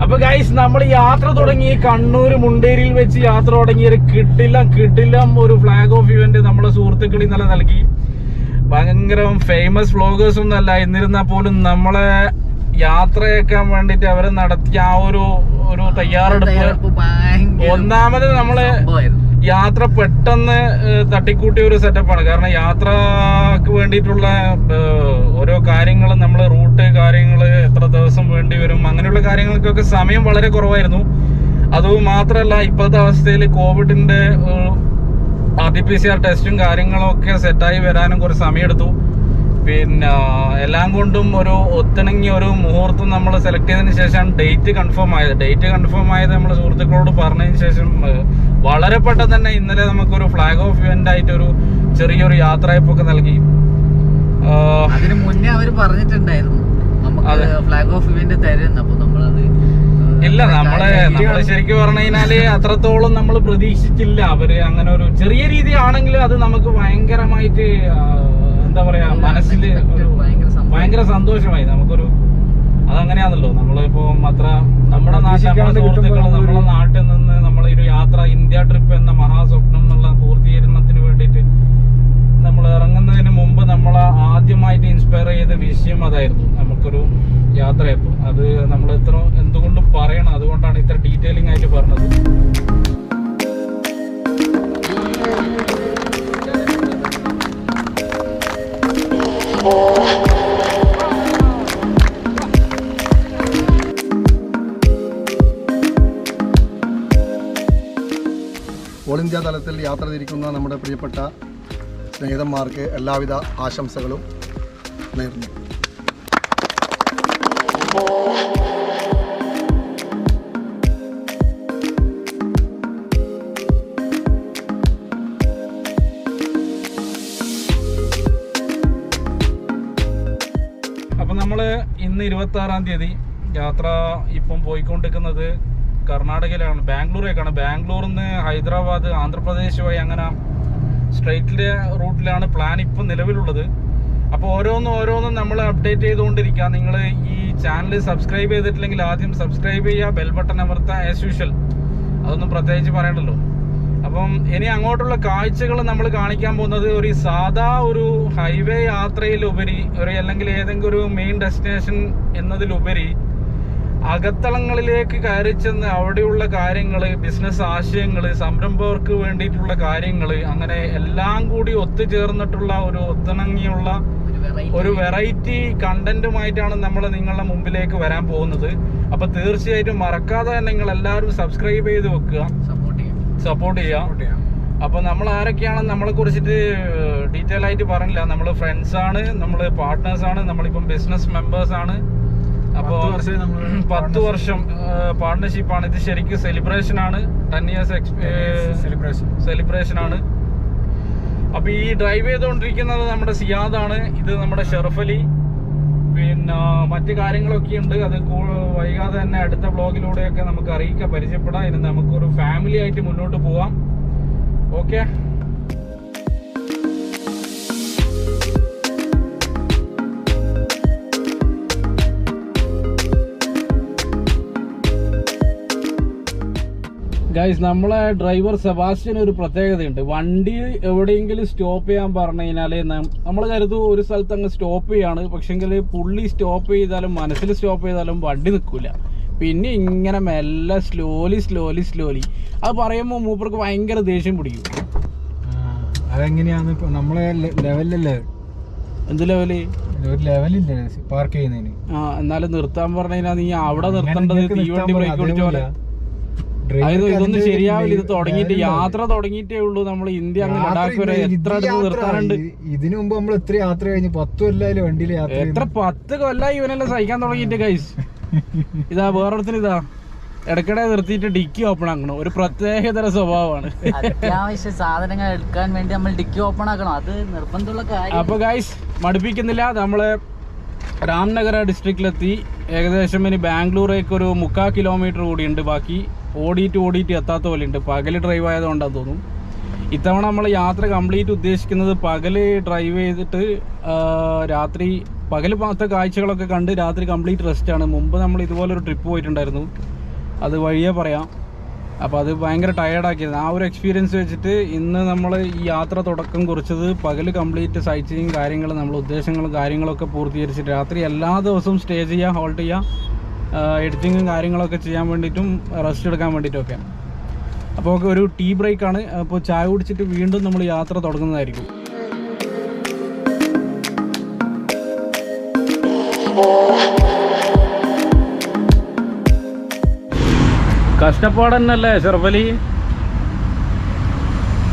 അപ്പൊ ഗൈസ് നമ്മൾ യാത്ര തുടങ്ങി കണ്ണൂർ മുണ്ടേരിയിൽ വെച്ച് യാത്ര തുടങ്ങിയ ഒരു കിടിലം ഒരു ഫ്ലാഗ് ഓഫ് ഇവന്റ് നമ്മുടെ സുഹൃത്തുക്കൾ ഇന്നലെ നൽകി. ഭയങ്കര ഫേമസ് വ്ളോഗേഴ്സ് ഒന്നും അല്ല, എന്നിരുന്നാൽ പോലും നമ്മളെ യാത്രയാക്കാൻ വേണ്ടിട്ട് അവര് നടത്തിയ ആ ഒരു തയ്യാറെടുപ്പ്. ഒന്നാമത് നമ്മള് യാത്ര പെട്ടെന്ന് തട്ടിക്കൂട്ടിയ ഒരു സെറ്റപ്പാണ്. കാരണം യാത്രക്ക് വേണ്ടിയിട്ടുള്ള ഓരോ കാര്യങ്ങളും നമ്മൾ റൂട്ട് കാര്യങ്ങള് എത്ര ദിവസം വേണ്ടി വരും അങ്ങനെയുള്ള കാര്യങ്ങൾക്കൊക്കെ സമയം വളരെ കുറവായിരുന്നു. അതുമാത്രമല്ല ഇപ്പോഴത്തെ അവസ്ഥയിൽ കോവിഡിന്റെ RT-PCR ടെസ്റ്റും കാര്യങ്ങളും ഒക്കെ സെറ്റായി വരാനും കുറച്ച് സമയമെടുത്തു. പിന്നെ എല്ലാം കൊണ്ടും ഒരു ഒത്തിണങ്ങിയ ഒരു മുഹൂർത്തം നമ്മൾ സെലക്ട് ചെയ്തതിന് ശേഷമാണ് ഡേറ്റ് കൺഫേം ആയത് നമ്മൾ സുഹൃത്തുക്കളോട് പറഞ്ഞതിന് ശേഷം വളരെ പെട്ടെന്ന് തന്നെ ഇന്നലെ നമുക്കൊരു ഫ്ലാഗ് ഓഫ് ഇവന്റ് ആയിട്ട് ഒരു ചെറിയൊരു യാത്രയപ്പൊക്കെ നൽകി. അതിന് മുന്നേ അവർ പറഞ്ഞിട്ടുണ്ടായിരുന്നു ഫ്ലാഗ് ഓഫ് ഇവന്റ് തരുന്നു. അപ്പൊ നമ്മളത് ഇല്ല, നമ്മള് ശരിക്കും പറഞ്ഞു കഴിഞ്ഞാല് അത്രത്തോളം നമ്മൾ പ്രതീക്ഷിച്ചില്ല. അവര് അങ്ങനെ ഒരു ചെറിയ രീതി ആണെങ്കിലും അത് നമുക്ക് ഭയങ്കരമായിട്ട് എന്താ പറയാ മനസ്സില് ഭയങ്കര സന്തോഷമായി. നമുക്കൊരു അതങ്ങനെയാണല്ലോ, നമ്മളിപ്പോ അത്ര നമ്മുടെ സുഹൃത്തുക്കൾ നമ്മുടെ നാട്ടിൽ നിന്ന് നമ്മളെ ഒരു യാത്ര ഇന്ത്യ ട്രിപ്പ് എന്ന മഹാസ്വപ്നം എന്നുള്ള പൂർത്തീകരണത്തിന് വേണ്ടിയിട്ട് നമ്മൾ ഇറങ്ങുന്നതിന് മുമ്പ് നമ്മളെ ആദ്യമായിട്ട് ഇൻസ്പയർ ചെയ്ത വിഷയം അതായിരുന്നു. നമുക്കൊരു യാത്രയപ്പോൾ അത് നമ്മൾ എന്തുകൊണ്ടും പറയണം, അതുകൊണ്ടാണ് ഇത്ര ഡീറ്റെയിലിംഗ് ആയിട്ട് പറഞ്ഞത്. ഓൾ ഇന്ത്യ തലത്തിൽ യാത്ര തിരിക്കുന്ന നമ്മുടെ പ്രിയപ്പെട്ട സ്നേഹിതന്മാർക്ക് എല്ലാവിധ ആശംസകളും നേരുന്നു. അപ്പം നമ്മൾ ഇന്ന് 26-ാം തീയതി യാത്ര ഇപ്പം പോയിക്കൊണ്ടിരിക്കുന്നത് കർണാടകയിലാണ്, ബാംഗ്ലൂരേക്കാണ്. ബാംഗ്ലൂരിൽ നിന്ന് ഹൈദരാബാദ്, ആന്ധ്രാപ്രദേശ് വഴി അങ്ങനെ സ്ട്രൈറ്റിലെ റൂട്ടിലാണ് പ്ലാൻ ഇപ്പം നിലവിലുള്ളത്. അപ്പോൾ ഓരോന്നും നമ്മൾ അപ്ഡേറ്റ് ചെയ്തുകൊണ്ടിരിക്കുക. നിങ്ങൾ ഈ ചാനൽ സബ്സ്ക്രൈബ് ചെയ്തിട്ടില്ലെങ്കിൽ ആദ്യം സബ്സ്ക്രൈബ് ചെയ്യുക, ബെൽ ബട്ടൺ അമർത്തുക ആസ് യൂഷ്വൽ. അതൊന്നും പ്രത്യേകിച്ച് പറയണ്ടല്ലോ. അപ്പം ഇനി അങ്ങോട്ടുള്ള കാഴ്ചകൾ നമ്മൾ കാണിക്കാൻ പോകുന്നത് ഒരു സാധാ ഒരു ഹൈവേ യാത്രയിലുപരി അല്ലെങ്കിൽ ഏതെങ്കിലും ഒരു മെയിൻ ഡെസ്റ്റിനേഷൻ എന്നതിലുപരി അകത്തളങ്ങളിലേക്ക് കയറി ചെന്ന് അവിടെയുള്ള കാര്യങ്ങൾ, ബിസിനസ് ആശയങ്ങൾ, സംരംഭകർക്ക് വേണ്ടിയിട്ടുള്ള കാര്യങ്ങൾ, അങ്ങനെ എല്ലാം കൂടി ഒത്തുചേർന്നിട്ടുള്ള ഒരു ഒത്തിണങ്ങിയുള്ള ഒരു വെറൈറ്റി കണ്ടന്റുമായിട്ടാണ് നമ്മൾ നിങ്ങളുടെ മുമ്പിലേക്ക് വരാൻ പോകുന്നത്. അപ്പൊ തീർച്ചയായിട്ടും മറക്കാതെ തന്നെ നിങ്ങൾ എല്ലാവരും സബ്സ്ക്രൈബ് ചെയ്ത് വെക്കുക, സപ്പോർട്ട് ചെയ്യുക. അപ്പൊ നമ്മൾ ആരൊക്കെയാണെന്ന് നമ്മളെ കുറിച്ചിട്ട് ഡീറ്റെയിൽ ആയിട്ട് പറഞ്ഞില്ല. നമ്മൾ ഫ്രണ്ട്സ് ആണ്, നമ്മൾ പാർട്ട്നേഴ്സ് ആണ്, നമ്മളിപ്പം ബിസിനസ് മെമ്പേഴ്സ് ആണ്. അപ്പോൾ 10 വർഷം പാർട്ട്ണർഷിപ്പാണ്. ഇത് ശരിക്കും സെലിബ്രേഷൻ ആണ്, 10 years സെലിബ്രേഷൻ ആണ്. അപ്പൊ ഈ ഡ്രൈവ് ചെയ്തുകൊണ്ടിരിക്കുന്നത് നമ്മുടെ സിയാദാണ്, ഇത് നമ്മുടെ ഷെറഫലി, പിന്നെ മറ്റു കാര്യങ്ങളൊക്കെ ഉണ്ട്. അത് വൈകാതെ തന്നെ അടുത്ത വ്ളോഗിലൂടെയൊക്കെ നമുക്ക് അറിയിക്കാം, പരിചയപ്പെടാം. ഇനി നമുക്കൊരു ഫാമിലി ആയിട്ട് മുന്നോട്ട് പോവാം. ഓക്കെ. ഗൈസ്, നമ്മളെ ഡ്രൈവർ സെബാസ്റ്റ്യൻ ഒരു പ്രത്യേകതയുണ്ട്. വണ്ടി എവിടെയെങ്കിലും സ്റ്റോപ്പ് ചെയ്യാൻ പറഞ്ഞു കഴിഞ്ഞാൽ നമ്മൾ കരുതും ഒരു സ്ഥലത്ത് അങ്ങ് സ്റ്റോപ്പ് ചെയ്യാണ്, പക്ഷെങ്കിൽ പുള്ളി സ്റ്റോപ്പ് ചെയ്താലും മനസ്സിൽ സ്റ്റോപ്പ് ചെയ്താലും വണ്ടി നിൽക്കില്ല. പിന്നെ ഇങ്ങനെ മെല്ലെ സ്ലോലി അത് പറയുമ്പോൾ മൂപ്പർക്ക് ഭയങ്കര ദേഷ്യം പിടിക്കും. അതെങ്ങനെയാന്ന് നമ്മളെ ലെവലല്ലേ? എന്ത് ലെവല്? ഒരു ലെവലില്ലേ പാർക്ക് ചെയ്യുന്നതിന്? എന്നാലും നിർത്താൻ പറഞ്ഞു കഴിഞ്ഞാൽ നീ അവിടെ നിർത്തേണ്ടത് തീവണ്ടി ബ്രേക്ക് പിടിച്ച പോലെ. അതായത് ഇതൊന്നും ശരിയാവില്ല. ഇത് തുടങ്ങിയിട്ട് യാത്ര തുടങ്ങിയിട്ടേ ഉള്ളൂ. നമ്മൾ ഇന്ത്യ അങ്ങ് ലഡാക്ക് വരെ എത്ര അടുത്ത് നിർത്താറുണ്ട്. ഇതിനു മുമ്പ് നമ്മൾ എത്ര യാത്ര കഴിഞ്ഞ് 10 കൊല്ലായാലും വണ്ടിയിൽ യാത്ര എത്ര 10 കൊല്ലായി ഇവനെല്ലാം സഹിക്കാൻ തുടങ്ങിയിട്ട്. ഗൈസ് ഇതാ വേറൊരുത്തിന് ഇതാ ഇടയ്ക്കിടെ നിർത്തിയിട്ട് ഡിക്കി ഓപ്പൺ ആക്കണം. ഒരു പ്രത്യേകതര സ്വഭാവമാണ്. അത്യാവശ്യ സാധനങ്ങൾ എടുക്കാൻ വേണ്ടി നമ്മൾ ഡിക്കി ഓപ്പൺ ആക്കണം, അത് നിർബന്ധമുള്ള കാര്യം. അപ്പൊ ഗൈസ് മടുപ്പിക്കുന്നില്ല, നമ്മള് രാംനഗര ഡിസ്ട്രിക്റ്റിലെത്തി. ഏകദേശം ഇനി ബാംഗ്ലൂരേക്ക് ഒരു 3/4 കിലോമീറ്റർ കൂടിയുണ്ട്. ബാക്കി ഓടിയിട്ട് എത്താത്ത പോലെ ഉണ്ട്. പകല് ഡ്രൈവ് ആയതുകൊണ്ടാണ് തോന്നും. ഇത്തവണ നമ്മൾ യാത്ര കംപ്ലീറ്റ് ഉദ്ദേശിക്കുന്നത് പകല് ഡ്രൈവ് ചെയ്തിട്ട് പകല് ഭാഗത്തെ കാഴ്ചകളൊക്കെ കണ്ട് രാത്രി കംപ്ലീറ്റ് റെസ്റ്റ് ആണ്. മുമ്പ് നമ്മൾ ഇതുപോലൊരു ട്രിപ്പ് പോയിട്ടുണ്ടായിരുന്നു. അത് വഴിയേ പറയാം. അപ്പോൾ അത് ഭയങ്കര ടയേർഡാക്കിയത്. ആ ഒരു എക്സ്പീരിയൻസ് വെച്ചിട്ട് ഇന്ന് നമ്മൾ ഈ യാത്ര തുടക്കം കുറിച്ചത് പകൽ കംപ്ലീറ്റ് സൈറ്റ് സീയിങ് കാര്യങ്ങൾ, നമ്മൾ ഉദ്ദേശങ്ങളും കാര്യങ്ങളൊക്കെ പൂർത്തീകരിച്ചിട്ട് രാത്രി എല്ലാ ദിവസവും സ്റ്റേ ചെയ്യുക, ഹോൾട്ട് ചെയ്യുക, എഡിറ്റിങ്ങും കാര്യങ്ങളൊക്കെ ചെയ്യാൻ വേണ്ടിയിട്ടും റെസ്റ്റ് എടുക്കാൻ വേണ്ടിയിട്ടൊക്കെ. അപ്പോൾ ഒരു ടീ ബ്രേക്കാണ്. അപ്പോൾ ചായ കുടിച്ചിട്ട് വീണ്ടും നമ്മൾ യാത്ര തുടങ്ങുന്നതായിരിക്കും. കഷ്ടപ്പാട് തന്നെയല്ലേ ഷെർഫലി?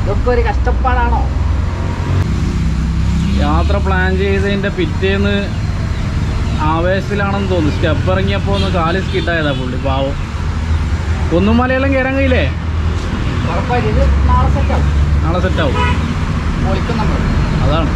ഇതൊക്കെ ഒരു കഷ്ടപ്പാടാണോ? യാത്ര പ്ലാൻ ചെയ്തതിൻ്റെ പിറ്റേന്ന് ആവേശത്തിലാണെന്ന് തോന്നുന്നു. സ്റ്റെപ്പ് ഇറങ്ങിയപ്പോൾ ഒന്ന് കാല് സ്കിട്ടായതാ പുള്ളി, പാവം. കുന്നുമലയെല്ലാം കയറാൻ കഴിയില്ലേ? ഇത് നാളെ സെറ്റാവും. നാളെ സെറ്റാവും. പൊളിക്കും നമ്മൾ. അതാണ്.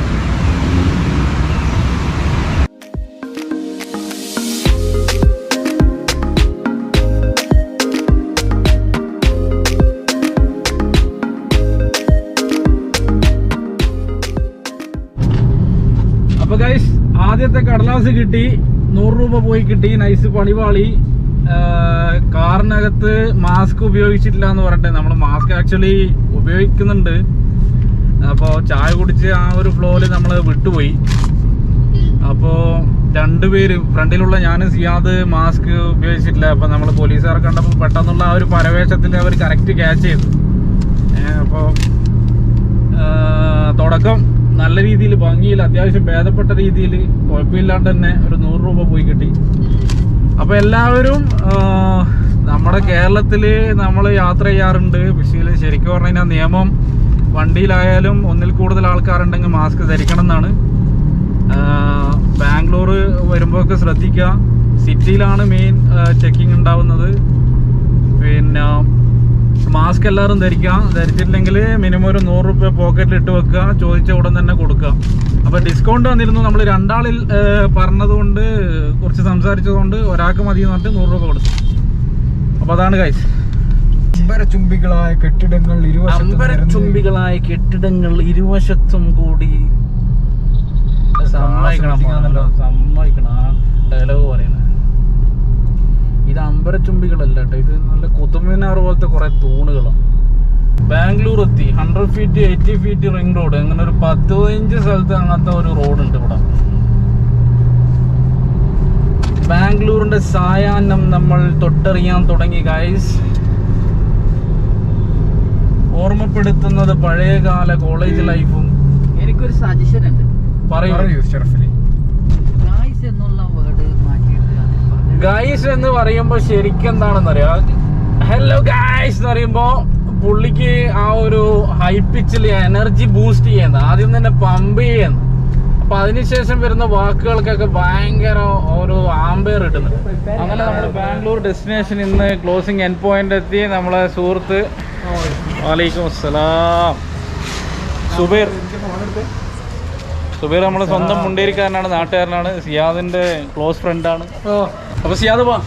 അപ്പോൾ ഗൈസ്, ആദ്യത്തെ കടലാസ് കിട്ടി, 100 രൂപ പോയി കിട്ടി. നൈസ് പണിപാളി. കാറിനകത്ത് മാസ്ക് ഉപയോഗിച്ചിട്ടില്ല എന്ന് പറഞ്ഞിട്ട് നമ്മൾ മാസ്ക് ആക്ച്വലി ഉപയോഗിക്കുന്നുണ്ട്. അപ്പോൾ ചായ കുടിച്ച് ആ ഒരു ഫ്ലോയിൽ നമ്മൾ വിട്ടുപോയി. അപ്പോൾ രണ്ടുപേരും, ഫ്രണ്ടിലുള്ള ഞാനും സിയാദ് മാസ്ക് ഉപയോഗിച്ചിട്ടില്ല. അപ്പോൾ നമ്മൾ പോലീസുകാർ കണ്ടപ്പോൾ പെട്ടെന്നുള്ള ആ ഒരു പരവേശത്തിൽ അവർ കറക്റ്റ് ക്യാച്ച് ചെയ്തു. അപ്പോൾ തുടക്കം നല്ല രീതിയിൽ ഭംഗിയിൽ അത്യാവശ്യം ഭേദപ്പെട്ട രീതിയിൽ കുഴപ്പമില്ലാണ്ട് തന്നെ ഒരു 100 രൂപ പോയി കിട്ടി. അപ്പോൾ എല്ലാവരും നമ്മുടെ കേരളത്തിൽ നമ്മൾ യാത്ര ചെയ്യാറുണ്ട്. പക്ഷേ ശരിക്കും പറഞ്ഞു കഴിഞ്ഞാൽ നിയമം വണ്ടിയിലായാലും ഒന്നിൽ കൂടുതൽ ആൾക്കാരുണ്ടെങ്കിൽ മാസ്ക് ധരിക്കണം എന്നാണ്. ബാംഗ്ലൂർ വരുമ്പോഴൊക്കെ ശ്രദ്ധിക്കുക, സിറ്റിയിലാണ് മെയിൻ ചെക്കിങ് ഉണ്ടാവുന്നത്. പിന്നെ മാസ്ക് എല്ലാവരും ധരിച്ചിട്ടില്ലെങ്കിൽ മിനിമം ഒരു 100 രൂപ പോക്കറ്റിൽ ഇട്ട് വെക്കുക, ചോദിച്ച ഉടൻ തന്നെ കൊടുക്കുക. അപ്പോൾ ഡിസ്കൗണ്ട് വന്നിരുന്നു. നമ്മൾ രണ്ടാളിൽ പറഞ്ഞതുകൊണ്ട്, കുറച്ച് സംസാരിച്ചതുകൊണ്ട് ഒരാൾക്ക് മതി എന്ന് പറഞ്ഞിട്ട് 100 രൂപ കൊടുത്തു. അപ്പോൾ അതാണ് ഗൈസ്. അമ്പരചുംബികളായ കെട്ടിടങ്ങൾ ഇരുവശത്തും കൂടി സമ്മതിക്കണം. ആ ഡയലോഗ് പറയുന്നത് ഇത് അമ്പരചുംബികളല്ല കേട്ടോ, ഇത് നല്ല കുത്തുമിനാർ പോലത്തെ കുറെ തൂണുകളാണ്. ബാംഗ്ലൂർ എത്തി. 100 ഫീറ്റ് 80 ഫീറ്റ് റിംഗ് റോഡ്, അങ്ങനെ ഒരു 15 സ്ഥലത്ത് അങ്ങനത്തെ ഒരു റോഡുണ്ട് ഇവിടെ. ബാംഗ്ലൂരിന്റെ സായാഹ്നം നമ്മൾ തൊട്ടറിയാൻ തുടങ്ങി ഗൈസ്. ഓർമ്മപ്പെടുത്തുന്നത് പഴയകാല കോളേജ് ലൈഫും. എനിക്കൊരു സജഷൻ ഉണ്ട്. പറയൂ ഷെർഫലി. ഗായ്സ് എന്നുള്ള വേർഡ് മാറ്റിയിട്ട് ഗൈസ് എന്ന് പറയുമ്പോൾ ശരിക്കും എന്താണെന്ന് അറിയാം, ഹലോ ഗൈസ് എന്ന് പറയുമ്പോൾ പുള്ളിക്ക് ആ ഒരു ഹൈ പിച്ചിൽ എനർജി ബൂസ്റ്റ് ചെയ്യുന്നത്, ആദ്യം തന്നെ പമ്പ് ചെയ്യുന്നു. അപ്പൊ അതിനുശേഷം വരുന്ന വാക്കുകൾക്കൊക്കെ ഭയങ്കര ഒരു ആംബിയർ കിട്ടുന്നുണ്ട്. അങ്ങനെ നമ്മൾ ബാംഗ്ലൂർ ഡെസ്റ്റിനേഷൻ ഇന്ന് ക്ലോസിംഗ് എൻഡ് പോയിന്റ് എത്തി. നമ്മളെ സുഹൃത്ത്, വലൈക്കും അസ്സലാം, സുബൈർ നമ്മുടെ സ്വന്തം മുണ്ടേരിക്കാരനാണ്, നാട്ടുകാരനാണ്, സിയാദിന്റെ ക്ലോസ് ഫ്രണ്ടാണ്. അപ്പോൾ സിയാദ് പോവാ.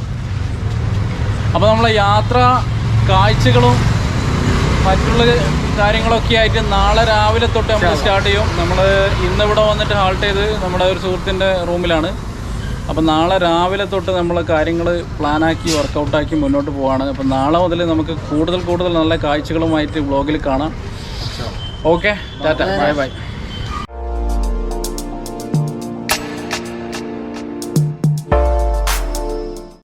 അപ്പോൾ നമ്മളെ യാത്ര കാഴ്ചകളും മറ്റുള്ള കാര്യങ്ങളൊക്കെ ആയിട്ട് നാളെ രാവിലെ തൊട്ട് നമ്മൾ സ്റ്റാർട്ട് ചെയ്യും. നമ്മൾ ഇന്നിവിടെ വന്നിട്ട് ഹാൾട്ട് ചെയ്ത് നമ്മുടെ ഒരു സുഹൃത്തിൻ്റെ റൂമിലാണ്. അപ്പോൾ നാളെ രാവിലെ തൊട്ട് നമ്മൾ കാര്യങ്ങൾ പ്ലാനാക്കി വർക്കൗട്ടാക്കി മുന്നോട്ട് പോവാണ്. അപ്പോൾ നാളെ മുതൽ നമുക്ക് കൂടുതൽ നല്ല കാഴ്ചകളുമായിട്ട് വ്ളോഗിൽ കാണാം. Okay, Tata, bye bye.